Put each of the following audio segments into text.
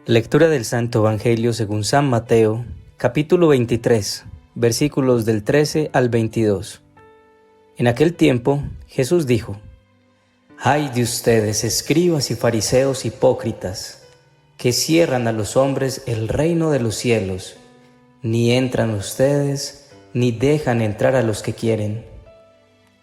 Lectura del Santo Evangelio según San Mateo, capítulo 23, versículos del 13 al 22. En aquel tiempo, Jesús dijo: «Ay de ustedes, escribas y fariseos hipócritas, que cierran a los hombres el reino de los cielos. Ni entran ustedes, ni dejan entrar a los que quieren.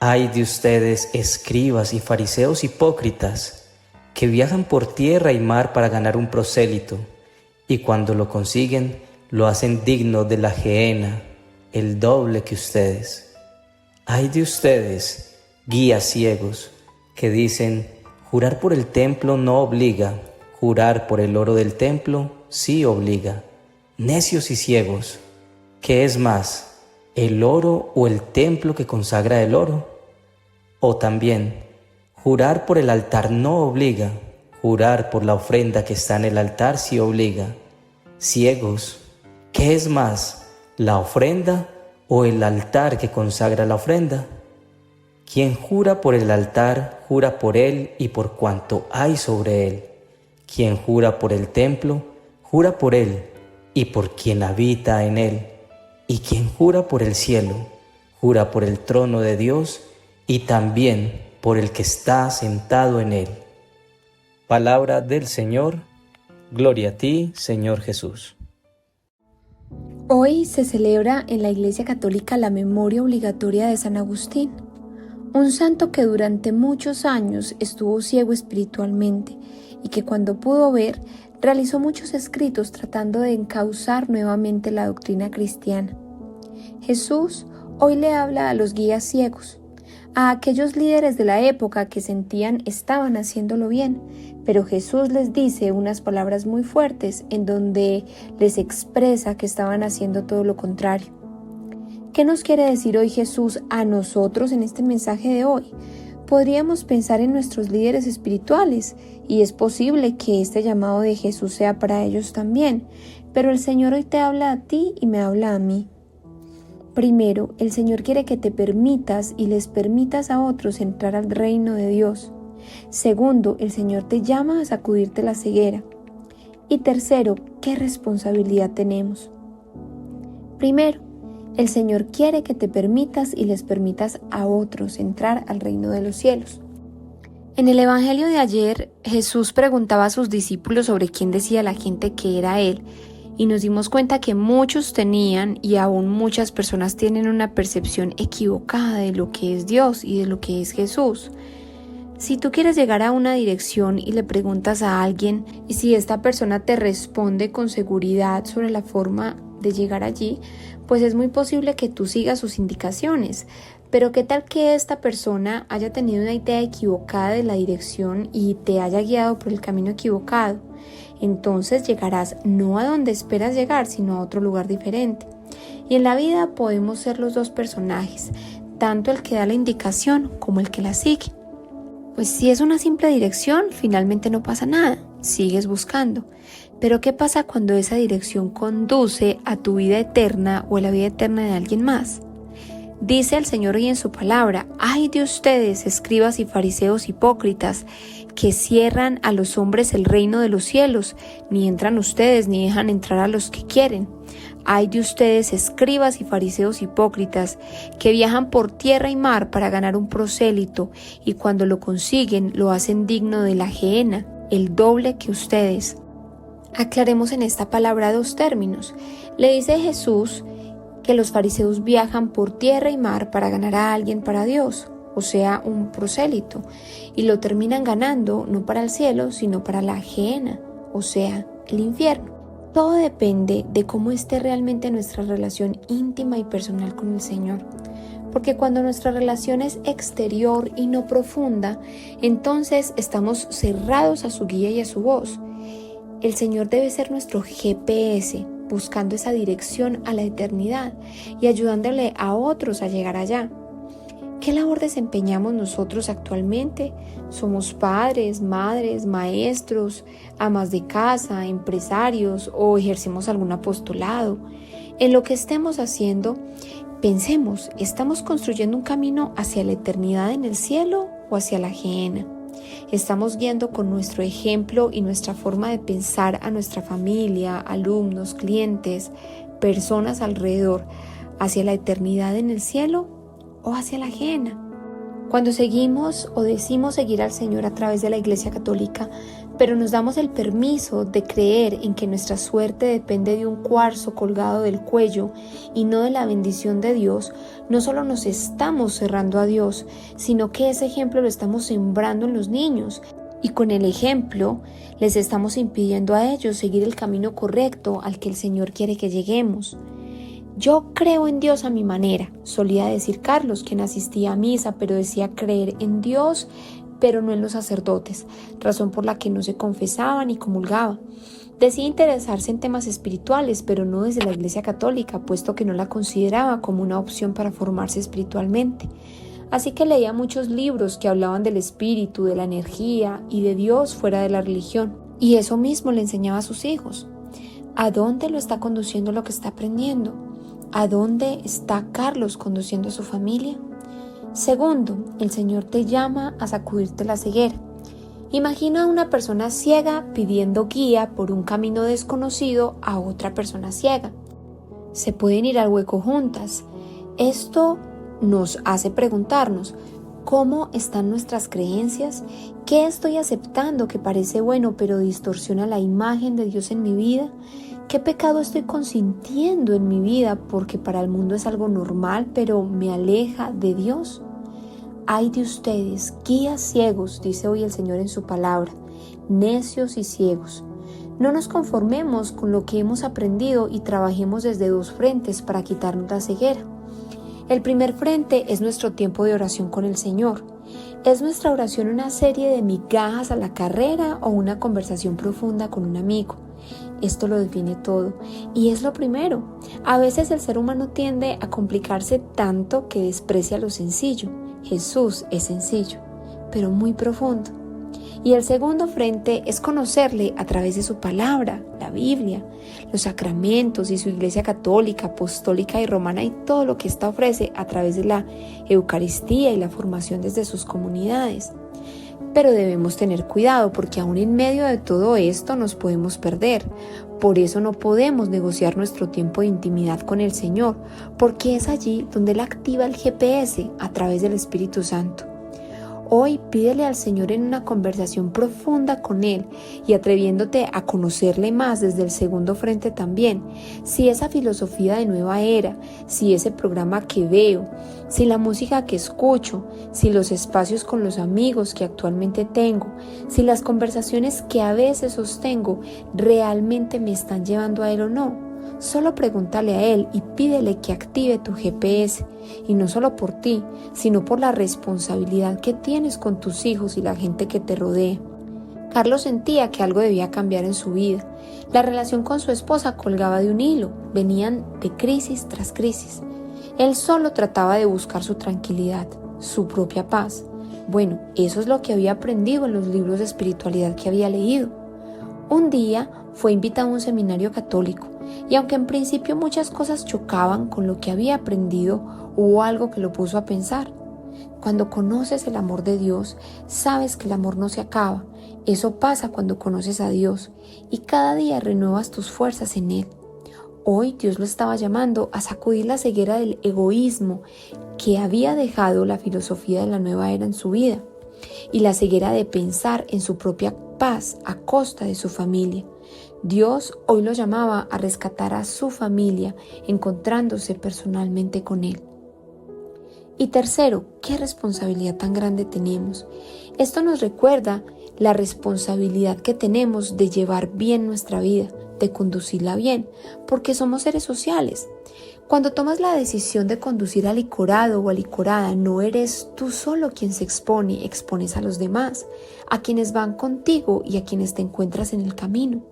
Ay de ustedes, escribas y fariseos hipócritas, que viajan por tierra y mar para ganar un prosélito, y cuando lo consiguen, lo hacen digno de la gehenna, el doble que ustedes. Ay de ustedes, guías ciegos, que dicen: jurar por el templo no obliga, jurar por el oro del templo sí obliga. Necios y ciegos, ¿qué es más, el oro o el templo que consagra el oro? O también, jurar por el altar no obliga, jurar por la ofrenda que está en el altar sí obliga. Ciegos, ¿qué es más, la ofrenda o el altar que consagra la ofrenda? Quien jura por el altar, jura por él y por cuanto hay sobre él. Quien jura por el templo, jura por él y por quien habita en él. Y quien jura por el cielo, jura por el trono de Dios y también por el que está sentado en él». Palabra del Señor. Gloria a ti, Señor Jesús. Hoy se celebra en la Iglesia Católica la memoria obligatoria de San Agustín, un santo que durante muchos años estuvo ciego espiritualmente y que cuando pudo ver, realizó muchos escritos tratando de encauzar nuevamente la doctrina cristiana. Jesús hoy le habla a los guías ciegos, a aquellos líderes de la época que sentían estaban haciéndolo bien, pero Jesús les dice unas palabras muy fuertes en donde les expresa que estaban haciendo todo lo contrario. ¿Qué nos quiere decir hoy Jesús a nosotros en este mensaje de hoy? Podríamos pensar en nuestros líderes espirituales y es posible que este llamado de Jesús sea para ellos también, pero el Señor hoy te habla a ti y me habla a mí. Primero, el Señor quiere que te permitas y les permitas a otros entrar al reino de Dios. Segundo, el Señor te llama a sacudirte la ceguera. Y tercero, ¿qué responsabilidad tenemos? Primero, el Señor quiere que te permitas y les permitas a otros entrar al reino de los cielos. En el Evangelio de ayer, Jesús preguntaba a sus discípulos sobre quién decía la gente que era Él, y nos dimos cuenta que muchos tenían y aún muchas personas tienen una percepción equivocada de lo que es Dios y de lo que es Jesús. Si tú quieres llegar a una dirección y le preguntas a alguien y si esta persona te responde con seguridad sobre la forma de llegar allí, pues es muy posible que tú sigas sus indicaciones. Pero ¿qué tal que esta persona haya tenido una idea equivocada de la dirección y te haya guiado por el camino equivocado? Entonces llegarás no a donde esperas llegar, sino a otro lugar diferente. Y en la vida podemos ser los dos personajes, tanto el que da la indicación como el que la sigue. Pues si es una simple dirección, finalmente no pasa nada, sigues buscando. Pero ¿qué pasa cuando esa dirección conduce a tu vida eterna o a la vida eterna de alguien más? Dice el Señor hoy en su palabra: «Ay de ustedes, escribas y fariseos hipócritas, que cierran a los hombres el reino de los cielos, ni entran ustedes ni dejan entrar a los que quieren. Ay de ustedes, escribas y fariseos hipócritas, que viajan por tierra y mar para ganar un prosélito, y cuando lo consiguen lo hacen digno de la gehenna, el doble que ustedes». Aclaremos en esta palabra dos términos. Le dice Jesús que los fariseos viajan por tierra y mar para ganar a alguien para Dios, o sea, un prosélito, y lo terminan ganando no para el cielo, sino para la gehenna, o sea, el infierno. Todo depende de cómo esté realmente nuestra relación íntima y personal con el Señor. Porque cuando nuestra relación es exterior y no profunda, entonces estamos cerrados a su guía y a su voz. El Señor debe ser nuestro GPS, buscando esa dirección a la eternidad y ayudándole a otros a llegar allá. ¿Qué labor desempeñamos nosotros actualmente? ¿Somos padres, madres, maestros, amas de casa, empresarios o ejercemos algún apostolado? En lo que estemos haciendo, pensemos, ¿estamos construyendo un camino hacia la eternidad en el cielo o hacia la gehenna? Estamos guiando con nuestro ejemplo y nuestra forma de pensar a nuestra familia, alumnos, clientes, personas alrededor, hacia la eternidad en el cielo o hacia la ajena. Cuando seguimos o decimos seguir al Señor a través de la Iglesia Católica, pero nos damos el permiso de creer en que nuestra suerte depende de un cuarzo colgado del cuello y no de la bendición de Dios, no solo nos estamos cerrando a Dios, sino que ese ejemplo lo estamos sembrando en los niños. Y con el ejemplo les estamos impidiendo a ellos seguir el camino correcto al que el Señor quiere que lleguemos. Yo creo en Dios a mi manera, solía decir Carlos, quien asistía a misa, pero decía creer en Dios, pero no en los sacerdotes, razón por la que no se confesaba ni comulgaba. Decía interesarse en temas espirituales, pero no desde la Iglesia Católica, puesto que no la consideraba como una opción para formarse espiritualmente. Así que leía muchos libros que hablaban del espíritu, de la energía y de Dios fuera de la religión. Y eso mismo le enseñaba a sus hijos. ¿A dónde lo está conduciendo lo que está aprendiendo? ¿A dónde está Carlos conduciendo a su familia? Segundo, el Señor te llama a sacudirte la ceguera. Imagina a una persona ciega pidiendo guía por un camino desconocido a otra persona ciega. Se pueden ir al hueco juntas. Esto nos hace preguntarnos, ¿cómo están nuestras creencias? ¿Qué estoy aceptando que parece bueno pero distorsiona la imagen de Dios en mi vida? ¿Qué pecado estoy consintiendo en mi vida porque para el mundo es algo normal pero me aleja de Dios? Ay de ustedes, guías ciegos, dice hoy el Señor en su palabra, necios y ciegos. No nos conformemos con lo que hemos aprendido y trabajemos desde dos frentes para quitarnos la ceguera. El primer frente es nuestro tiempo de oración con el Señor. ¿Es nuestra oración una serie de migajas a la carrera o una conversación profunda con un amigo? Esto lo define todo y es lo primero. A veces el ser humano tiende a complicarse tanto que desprecia lo sencillo. Jesús es sencillo, pero muy profundo. Y el segundo frente es conocerle a través de su palabra, la Biblia, los sacramentos y su Iglesia Católica, Apostólica y Romana y todo lo que ésta ofrece a través de la Eucaristía y la formación desde sus comunidades. Pero debemos tener cuidado porque aún en medio de todo esto nos podemos perder. Por eso no podemos negociar nuestro tiempo de intimidad con el Señor, porque es allí donde Él activa el GPS a través del Espíritu Santo. Hoy pídele al Señor en una conversación profunda con Él y atreviéndote a conocerle más desde el segundo frente también. Si esa filosofía de nueva era, si ese programa que veo, si la música que escucho, si los espacios con los amigos que actualmente tengo, si las conversaciones que a veces sostengo realmente me están llevando a Él o no. Solo pregúntale a Él y pídele que active tu GPS, y no solo por ti, sino por la responsabilidad que tienes con tus hijos y la gente que te rodea. Carlos sentía que algo debía cambiar en su vida. La relación con su esposa colgaba de un hilo, venían de crisis tras crisis. Él solo trataba de buscar su tranquilidad, su propia paz. Bueno, eso es lo que había aprendido en los libros de espiritualidad que había leído. Un día fue invitado a un seminario católico y aunque en principio muchas cosas chocaban con lo que había aprendido, hubo algo que lo puso a pensar. Cuando conoces el amor de Dios, sabes que el amor no se acaba. Eso pasa cuando conoces a Dios y cada día renuevas tus fuerzas en Él. Hoy Dios lo estaba llamando a sacudir la ceguera del egoísmo que había dejado la filosofía de la nueva era en su vida y la ceguera de pensar en su propia paz a costa de su familia. Dios hoy lo llamaba a rescatar a su familia, encontrándose personalmente con Él. Y tercero, ¿qué responsabilidad tan grande tenemos? Esto nos recuerda la responsabilidad que tenemos de llevar bien nuestra vida, de conducirla bien, porque somos seres sociales. Cuando tomas la decisión de conducir al licorado o a licorada, no eres tú solo quien se expone, expones a los demás, a quienes van contigo y a quienes te encuentras en el camino.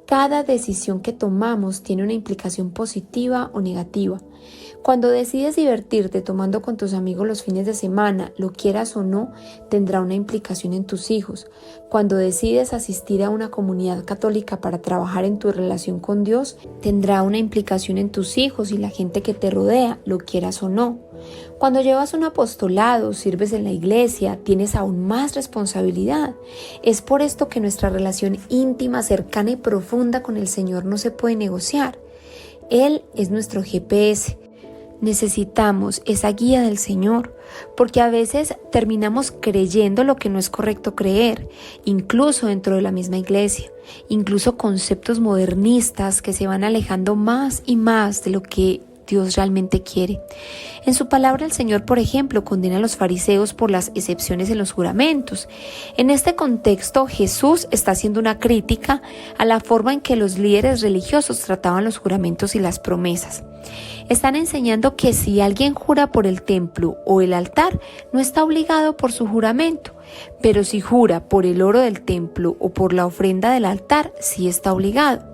Cada decisión que tomamos tiene una implicación positiva o negativa. Cuando decides divertirte tomando con tus amigos los fines de semana, lo quieras o no, tendrá una implicación en tus hijos. Cuando decides asistir a una comunidad católica para trabajar en tu relación con Dios, tendrá una implicación en tus hijos y la gente que te rodea, lo quieras o no. Cuando llevas un apostolado, sirves en la iglesia, tienes aún más responsabilidad. Es por esto que nuestra relación íntima, cercana y profunda con el Señor no se puede negociar. Él es nuestro GPS. Necesitamos esa guía del Señor, porque a veces terminamos creyendo lo que no es correcto creer, incluso dentro de la misma iglesia, incluso conceptos modernistas que se van alejando más y más de lo que Dios realmente quiere. En su palabra el Señor, por ejemplo, condena a los fariseos por las excepciones en los juramentos. En este contexto, Jesús está haciendo una crítica a la forma en que los líderes religiosos trataban los juramentos y las promesas. Están enseñando que si alguien jura por el templo o el altar, no está obligado por su juramento, pero si jura por el oro del templo o por la ofrenda del altar, sí está obligado.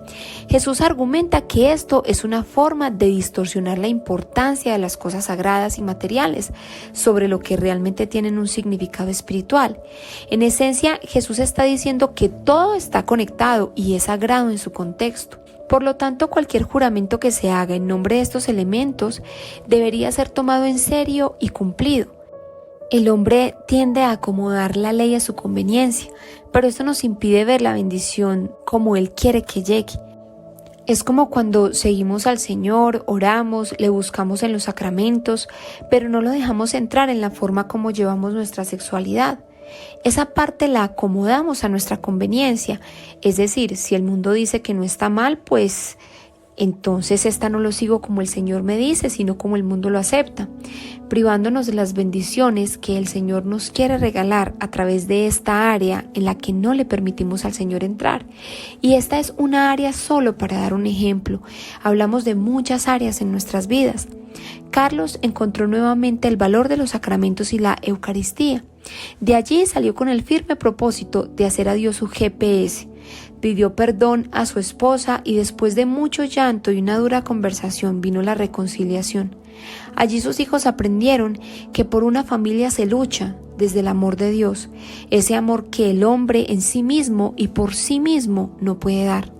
Jesús argumenta que esto es una forma de distorsionar la importancia de las cosas sagradas y materiales sobre lo que realmente tienen un significado espiritual. En esencia, Jesús está diciendo que todo está conectado y es sagrado en su contexto. Por lo tanto, cualquier juramento que se haga en nombre de estos elementos debería ser tomado en serio y cumplido. El hombre tiende a acomodar la ley a su conveniencia, pero esto nos impide ver la bendición como Él quiere que llegue. Es como cuando seguimos al Señor, oramos, le buscamos en los sacramentos, pero no lo dejamos entrar en la forma como llevamos nuestra sexualidad. Esa parte la acomodamos a nuestra conveniencia, es decir, si el mundo dice que no está mal, pues entonces esta no lo sigo como el Señor me dice, sino como el mundo lo acepta, privándonos de las bendiciones que el Señor nos quiere regalar a través de esta área en la que no le permitimos al Señor entrar. Y esta es una área solo para dar un ejemplo. Hablamos de muchas áreas en nuestras vidas. Carlos encontró nuevamente el valor de los sacramentos y la Eucaristía. De allí salió con el firme propósito de hacer a Dios su GPS. Pidió perdón a su esposa y después de mucho llanto y una dura conversación vino la reconciliación. Allí sus hijos aprendieron que por una familia se lucha desde el amor de Dios, ese amor que el hombre en sí mismo y por sí mismo no puede dar.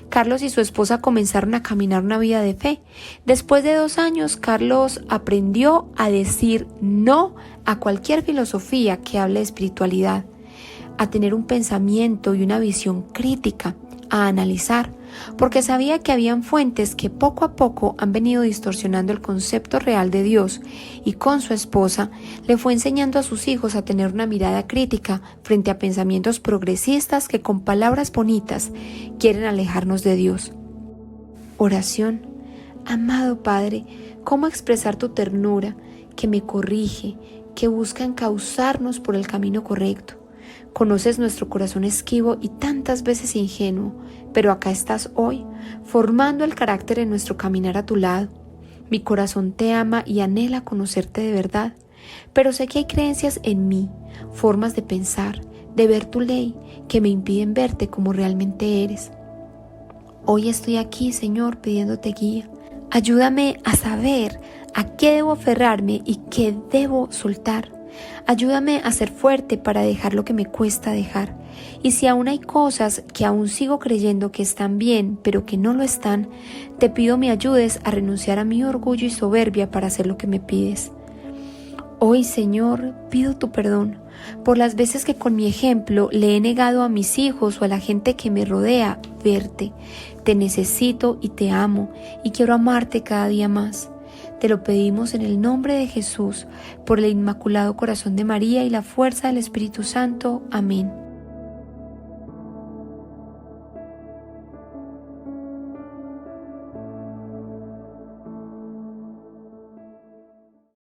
Carlos y su esposa comenzaron a caminar una vida de fe. Después de 2 años, Carlos aprendió a decir no a cualquier filosofía que hable de espiritualidad, a tener un pensamiento y una visión crítica, a analizar, porque sabía que habían fuentes que poco a poco han venido distorsionando el concepto real de Dios, y con su esposa le fue enseñando a sus hijos a tener una mirada crítica frente a pensamientos progresistas que con palabras bonitas quieren alejarnos de Dios. Oración. Amado Padre, ¿cómo expresar tu ternura que me corrige, que busca encauzarnos por el camino correcto? Conoces nuestro corazón esquivo y tantas veces ingenuo, pero acá estás hoy, formando el carácter en nuestro caminar a tu lado. Mi corazón te ama y anhela conocerte de verdad, pero sé que hay creencias en mí, formas de pensar, de ver tu ley, que me impiden verte como realmente eres. Hoy estoy aquí, Señor, pidiéndote guía. Ayúdame a saber a qué debo aferrarme y qué debo soltar. Ayúdame a ser fuerte para dejar lo que me cuesta dejar. Y si aún hay cosas que aún sigo creyendo que están bien, pero que no lo están, te pido me ayudes a renunciar a mi orgullo y soberbia para hacer lo que me pides. Hoy, Señor, pido tu perdón por las veces que con mi ejemplo le he negado a mis hijos o a la gente que me rodea verte. Te necesito y te amo y quiero amarte cada día más. Te lo pedimos en el nombre de Jesús, por el Inmaculado Corazón de María y la fuerza del Espíritu Santo. Amén.